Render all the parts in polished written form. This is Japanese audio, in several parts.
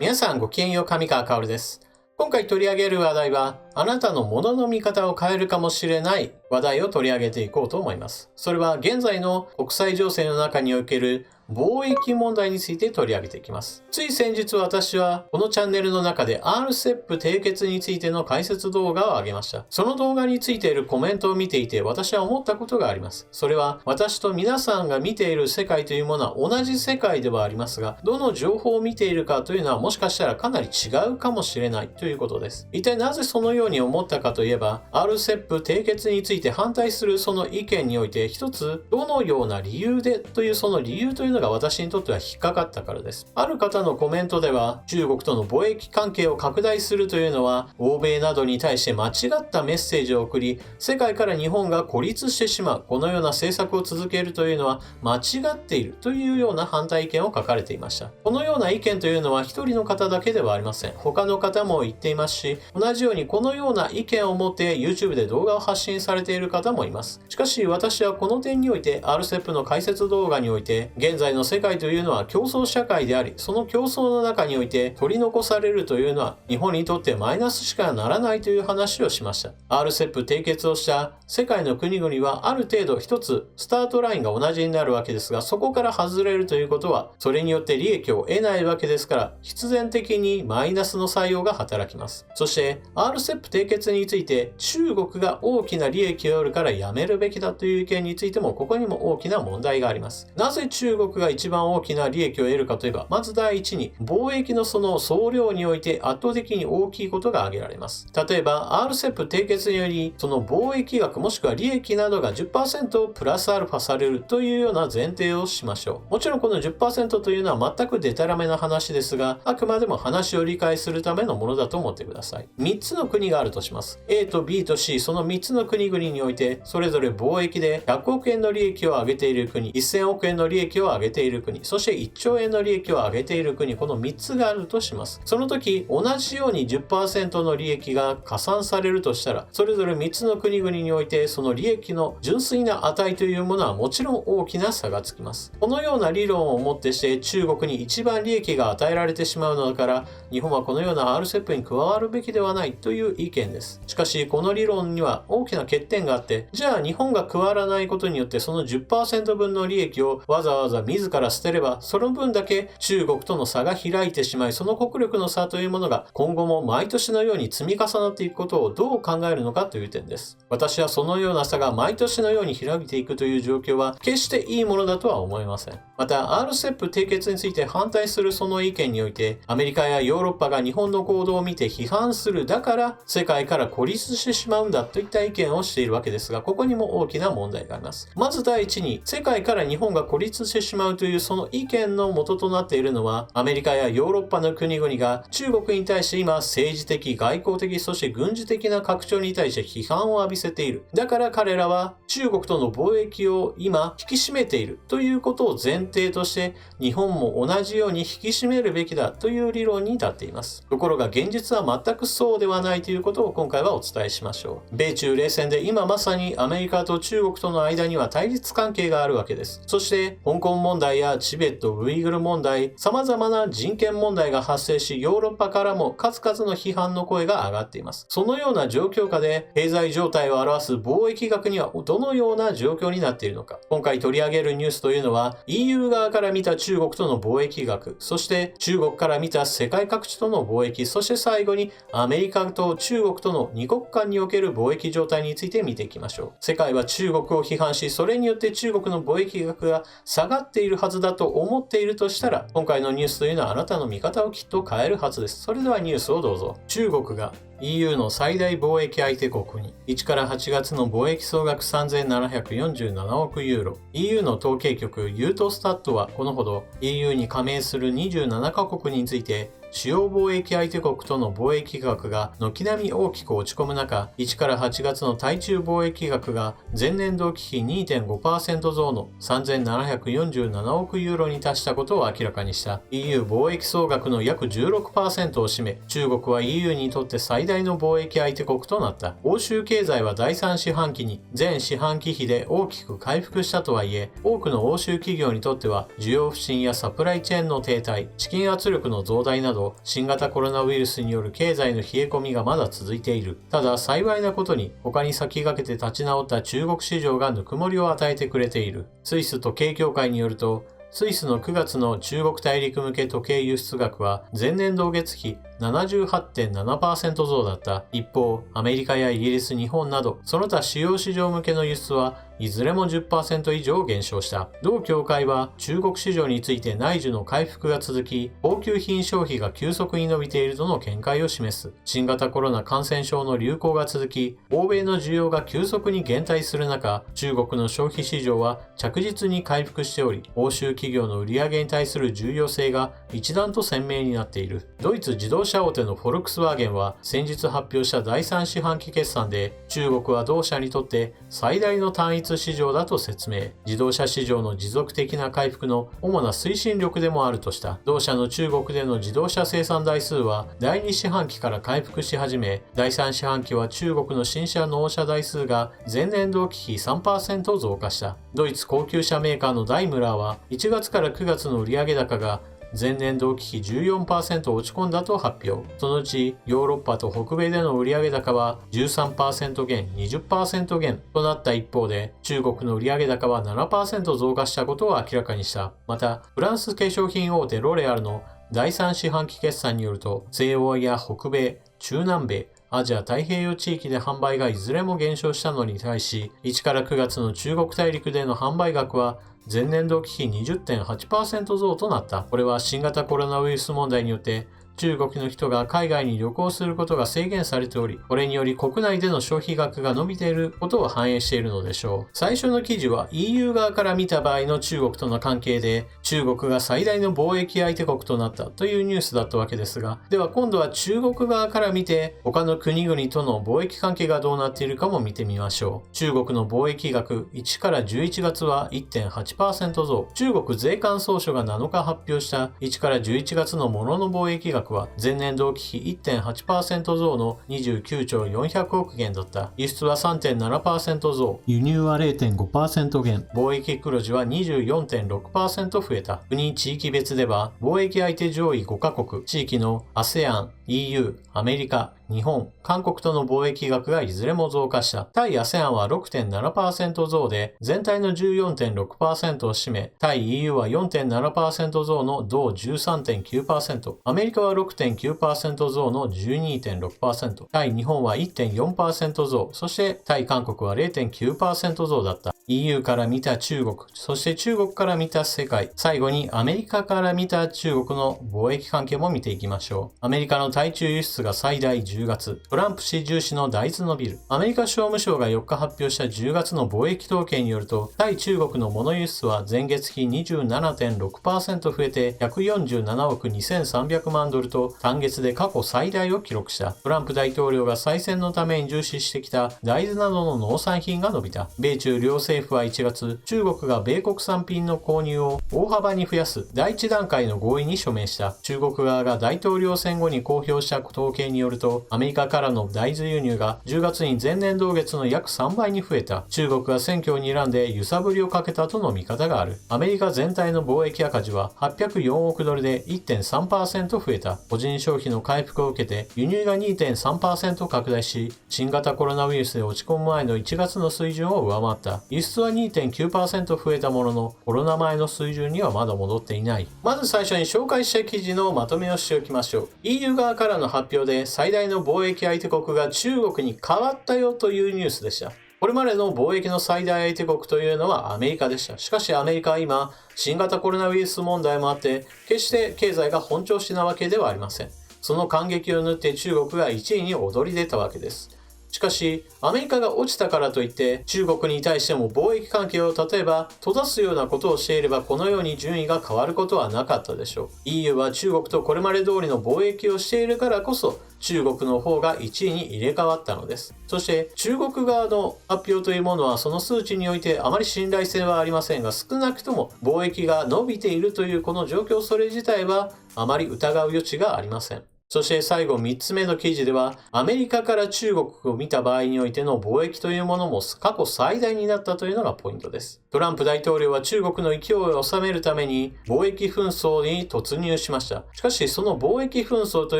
皆さんごきげんよう、上川薫です。今回取り上げる話題は、あなたの物の見方を変えるかもしれない話題を取り上げていこうと思います。それは現在の国際情勢の中における貿易問題について取り上げていきます。つい先日私はこのチャンネルの中で RCEP 締結についての解説動画を上げました。その動画についているコメントを見ていて私は思ったことがあります。それは私と皆さんが見ている世界というものは同じ世界ではありますが、どの情報を見ているかというのはもしかしたらかなり違うかもしれないということです。一体なぜそのように思ったかといえば、RCEP 締結について反対するその意見において一つどのような理由でというその理由というのが私にとっては引っかかったからです。ある方のコメントでは、中国との貿易関係を拡大するというのは欧米などに対して間違ったメッセージを送り、世界から日本が孤立してしまう、このような政策を続けるというのは間違っているというような反対意見を書かれていました。このような意見というのは一人の方だけではありません。他の方も言っていますし、同じようにこのような意見を持って YouTube で動画を発信されている方もいます。しかし私はこの点において RCEP の解説動画において、現在の世界というのは競争社会であり、その競争の中において取り残されるというのは日本にとってマイナスしかならないという話をしました。RCEP 締結をした世界の国々はある程度一つスタートラインが同じになるわけですが、そこから外れるということはそれによって利益を得ないわけですから、必然的にマイナスの作用が働きます。そして RCEP 締結について中国が大きな利益を得るからやめるべきだという意見についてもここにも大きな問題があります。なぜ中国が一番大きな利益を得るかといえば、まず第一に貿易のその総量において圧倒的に大きいことが挙げられます。例えば RCEP 締結によりその貿易額もしくは利益などが 10% プラスアルファされるというような前提をしましょう。もちろんこの 10% というのは全くデタラメな話ですが、あくまでも話を理解するためのものだと思ってください。3つの国があるとします。A と B と C、その3つの国々においてそれぞれ貿易で100億円の利益を上げている国、1000億円の利益を上げている国、そして1兆円の利益を上げている国、この3つがあるとします。その時同じように 10% の利益が加算されるとしたら、それぞれ3つの国々においてその利益の純粋な値というものはもちろん大きな差がつきます。このような理論をもってして中国に一番利益が与えられてしまうのだから、日本はこのような RCEP に加わるべきではないという意見です。しかしこの理論には大きな欠点があって、じゃあ日本が加わらないことによってその 10% 分の利益をわざわざ自ら捨てれば、その分だけ中国との差が開いてしまい、その国力の差というものが今後も毎年のように積み重なっていくことをどう考えるのかという点です。私はそのような差が毎年のように開いていくという状況は決していいものだとは思いません。また RCEP 締結について反対するその意見において、アメリカやヨーロッパが日本の行動を見て批判する、だから世界から孤立してしまうんだといった意見をしているわけですが、ここにも大きな問題があります。まず第一に、世界から日本が孤立してしまうというその意見の元となっているのは、アメリカやヨーロッパの国々が中国に対して今政治的、外交的、そして軍事的な拡張に対して批判を浴びせている。だから彼らは中国との貿易を今引き締めているということを前提として、日本も同じように引き締めるべきだという理論に至っています。ところが現実は全くそうではないということを今回はお伝えしましょう。米中冷戦で今まさにアメリカと中国との間には対立関係があるわけです。そして香港問題やチベット・ウイグル問題、様々な人権問題が発生し、ヨーロッパからも数々の批判の声が上がっています。そのような状況下で経済状態を表す貿易額にはどのような状況になっているのか。今回取り上げるニュースというのは EU 側から見た中国との貿易額、そして中国から見た世界各地との貿易、そして最後にアメリカと中国との2国間における貿易状態について見ていきましょう。世界は中国を批判し、それによって中国の貿易額が下がっているはずだと思っているとしたら、今回のニュースというのはあなたの見方をきっと変えるはずです。それではニュースをどうぞ。中国が EU の最大貿易相手国に1から8月の貿易総額3747億ユーロ。EU の統計局ユートスタットはこのほど EU に加盟する27カ国について、主要貿易相手国との貿易額が軒並み大きく落ち込む中、1から8月の対中貿易額が前年同期比 2.5% 増の3747億ユーロに達したことを明らかにした。 EU 貿易総額の約 16% を占め、中国は EU にとって最大大の貿易相手国となった。欧州経済は第3四半期に前四半期比で大きく回復したとはいえ、多くの欧州企業にとっては需要不振やサプライチェーンの停滞、資金圧力の増大など、新型コロナウイルスによる経済の冷え込みがまだ続いている。ただ幸いなことに、他に先駆けて立ち直った中国市場がぬくもりを与えてくれている。スイス時計協会によると、スイスの9月の中国大陸向け時計輸出額は前年同月比 78.7% 増だった。一方、アメリカやイギリス、日本など、その他主要市場向けの輸出はいずれも 10% 以上減少した。同協会は中国市場について内需の回復が続き、高級品消費が急速に伸びているとの見解を示す。新型コロナ感染症の流行が続き、欧米の需要が急速に減退する中、中国の消費市場は着実に回復しており、欧州企業の売り上げに対する重要性が一段と鮮明になっている。ドイツ自動車大手のフォルクスワーゲンは先日発表した第3四半期決算で、中国は同社にとって最大の単一市場だと説明。自動車市場の持続的な回復の主な推進力でもあるとした。同社の中国での自動車生産台数は第2四半期から回復し始め、第3四半期は中国の新車納車台数が前年同期比 3% 増加した。ドイツ高級車メーカーのダイムラーは1月から9月の売上高が前年同期比 14% 落ち込んだと発表。そのうちヨーロッパと北米での売上高は 13% 減、20% 減となった一方で、中国の売上高は 7% 増加したことを明らかにした。また、フランス化粧品大手ロレアルの第3四半期決算によると、西欧や北米、中南米、アジア太平洋地域で販売がいずれも減少したのに対し、1から9月の中国大陸での販売額は前年同期比 20.8% 増となった。これは新型コロナウイルス問題によって中国の人が海外に旅行することが制限されており、これにより国内での消費額が伸びていることを反映しているのでしょう。最初の記事は EU 側から見た場合の中国との関係で、中国が最大の貿易相手国となったというニュースだったわけですが、では今度は中国側から見て、他の国々との貿易関係がどうなっているかも見てみましょう。中国の貿易額1から11月は 1.8% 増。中国税関総署が7日発表した1から11月の物の貿易額は前年同期比 1.8% 増の29兆400億元だった。輸出は 3.7% 増、輸入は 0.5% 減、貿易黒字は 24.6% 増えた。国地域別では貿易相手上位5カ国、地域の ASEAN、EU、アメリカ、日本、韓国との貿易額がいずれも増加した。対 ASEAN は 6.7% 増で全体の 14.6% を占め、対 EU は 4.7% 増の同 13.9%、アメリカは 6.9% 増の 12.6%、対日本は 1.4% 増、そして対韓国は 0.9% 増だった。EU から見た中国、そして中国から見た世界、最後にアメリカから見た中国の貿易関係も見ていきましょう。アメリカの対中輸出が最大10月、トランプ氏重視の大豆伸びる。アメリカ商務省が4日発表した10月の貿易統計によると、対中国の物輸出は前月比 27.6% 増えて147億2300万ドルと単月で過去最大を記録した。トランプ大統領が再選のために重視してきた大豆などの農産品が伸びた。米中両政府は1月、中国が米国産品の購入を大幅に増やす第1段階の合意に署名した。中国側が大統領選後に公表した統計によると、アメリカからの大豆輸入が10月に前年同月の約3倍に増えた。中国が選挙を睨んで揺さぶりをかけたとの見方がある。アメリカ全体の貿易赤字は804億ドルで 1.3% 増えた。個人消費の回復を受けて輸入が 2.3% 拡大し、新型コロナウイルスで落ち込む前の1月の水準を上回った。輸出は 2.9% 増えたものの、コロナ前の水準にはまだ戻っていない。まず最初に紹介した記事のまとめをしておきましょう。EU 側からの発表で最大の貿易相手国が中国に変わったよというニュースでした。これまでの貿易の最大相手国というのはアメリカでした。しかしアメリカは今、新型コロナウイルス問題もあって、決して経済が本調子なわけではありません。その感激を縫って中国が1位に躍り出たわけです。しかし、アメリカが落ちたからといって、中国に対しても貿易関係を例えば閉ざすようなことをしていれば、このように順位が変わることはなかったでしょう。EU は中国とこれまで通りの貿易をしているからこそ、中国の方が1位に入れ替わったのです。そして中国側の発表というものはその数値においてあまり信頼性はありませんが、少なくとも貿易が伸びているというこの状況それ自体はあまり疑う余地がありません。そして最後3つ目の記事では、アメリカから中国を見た場合においての貿易というものも過去最大になったというのがポイントです。トランプ大統領は中国の勢いを収めるために貿易紛争に突入しました。しかしその貿易紛争と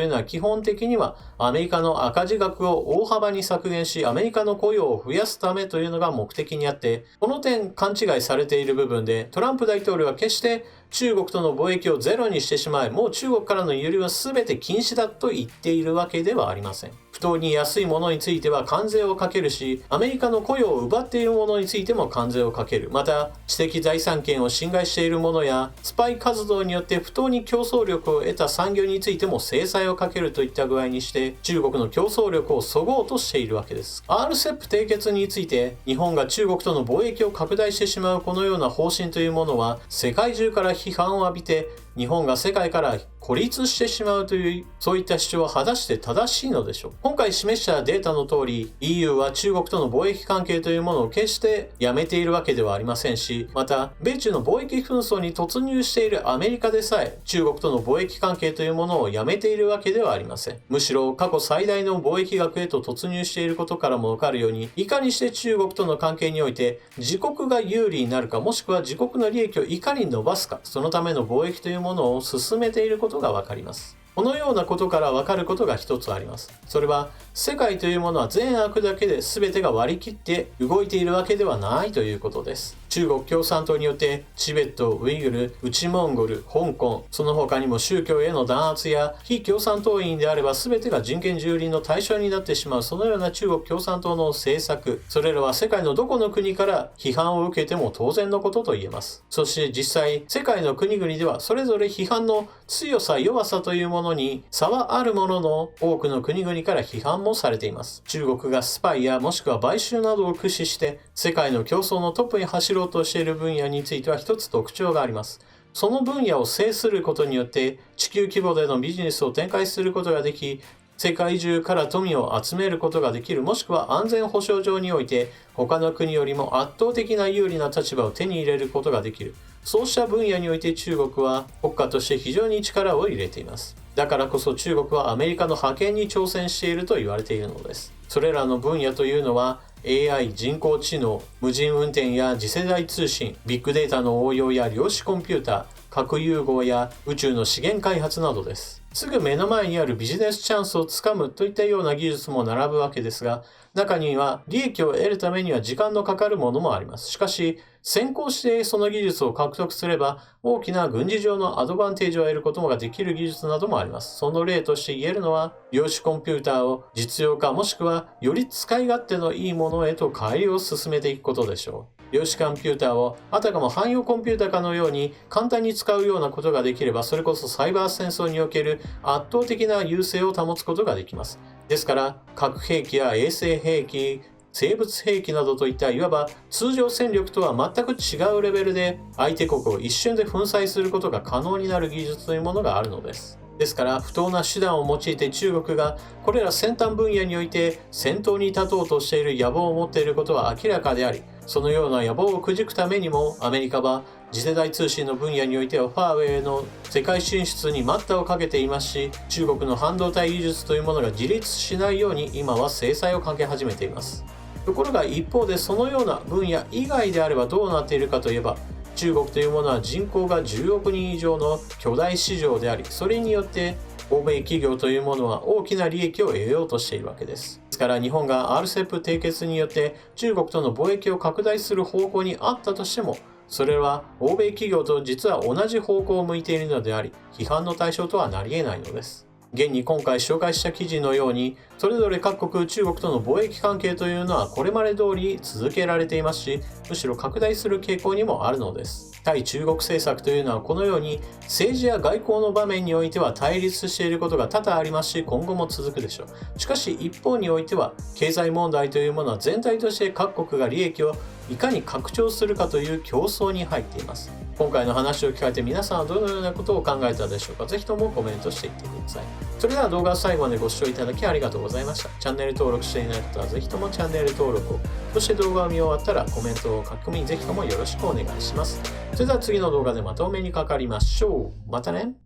いうのは基本的にはアメリカの赤字額を大幅に削減し、アメリカの雇用を増やすためというのが目的にあって、この点勘違いされている部分で、トランプ大統領は決して中国との貿易をゼロにしてしまい、もう中国からの輸入は全て禁止だと言っているわけではありません。不当に安いものについては関税をかけるし、アメリカの雇用を奪っているものについても関税をかける。また、知的財産権を侵害しているものや、スパイ活動によって不当に競争力を得た産業についても制裁をかけるといった具合にして、中国の競争力を削ごうとしているわけです。RCEP 締結について、日本が中国との貿易を拡大してしまうこのような方針というものは、世界中から批判を浴びて、日本が世界から孤立してしまうという、そういった主張は果たして正しいのでしょう。今回示したデータの通り、EU は中国との貿易関係というものを決してやめているわけではありませんし、また、米中の貿易紛争に突入しているアメリカでさえ、中国との貿易関係というものをやめているわけではありません。むしろ過去最大の貿易額へと突入していることからもわかるように、いかにして中国との関係において自国が有利になるか、もしくは自国の利益をいかに伸ばすか、そのための貿易というものを進めていることがわかります。このようなことからわかることが一つあります。それは、世界というものは善悪だけで全てが割り切って動いているわけではないということです。中国共産党によってチベット、ウイグル、内モンゴル、香港、その他にも宗教への弾圧や非共産党員であれば全てが人権蹂躙の対象になってしまう、そのような中国共産党の政策、それらは世界のどこの国から批判を受けても当然のことと言えます。そして実際、世界の国々ではそれぞれ批判の強さ弱さというものに差はあるものの、多くの国々から批判もされています。中国がスパイやもしくは買収などを駆使して世界の競争のトップに走ろうとしている分野については一つ特徴があります。その分野を制することによって地球規模でのビジネスを展開することができ、世界中から富を集めることができる、もしくは安全保障上において他の国よりも圧倒的な有利な立場を手に入れることができる。そうした分野において中国は国家として非常に力を入れています。だからこそ中国はアメリカの覇権に挑戦していると言われているのです。それらの分野というのは AI、人工知能、無人運転や次世代通信、ビッグデータの応用や量子コンピューター、核融合や宇宙の資源開発などです。すぐ目の前にあるビジネスチャンスをつかむといったような技術も並ぶわけですが、中には利益を得るためには時間のかかるものもあります。しかし、先行してその技術を獲得すれば、大きな軍事上のアドバンテージを得ることができる技術などもあります。その例として言えるのは、量子コンピューターを実用化もしくはより使い勝手のいいものへと改良を進めていくことでしょう。量子コンピューターをあたかも汎用コンピューターかのように簡単に使うようなことができれば、それこそサイバー戦争における圧倒的な優勢を保つことができます。ですから、核兵器や衛星兵器、生物兵器などといったいわば通常戦力とは全く違うレベルで相手国を一瞬で粉砕することが可能になる技術というものがあるのです。ですから不当な手段を用いて中国がこれら先端分野において先頭に立とうとしている野望を持っていることは明らかであり、そのような野望をくじくためにもアメリカは次世代通信の分野においてはファーウェイの世界進出に待ったをかけていますし、中国の半導体技術というものが自立しないように今は制裁をかけ始めています。ところが一方でそのような分野以外であればどうなっているかといえば、中国というものは人口が10億人以上の巨大市場であり、それによって欧米企業というものは大きな利益を得ようとしているわけです。ですから日本が RCEP 締結によって中国との貿易を拡大する方向にあったとしても、それは欧米企業と実は同じ方向を向いているのであり、批判の対象とはなり得ないのです。現に今回紹介した記事のように、それぞれ各国中国との貿易関係というのはこれまで通り続けられていますし、むしろ拡大する傾向にもあるのです。対中国政策というのはこのように政治や外交の場面においては対立していることが多々ありますし、今後も続くでしょう。しかし一方においては経済問題というものは全体として各国が利益をいかに拡張するかという競争に入っています。今回の話を聞かれて皆さんはどのようなことを考えたでしょうか。ぜひともコメントしていってください。それでは動画を最後までご視聴いただきありがとうございました。チャンネル登録していない方はぜひともチャンネル登録を。そして動画を見終わったらコメントを書き込みぜひともよろしくお願いします。それでは次の動画でまたお目にかかりましょう。またね。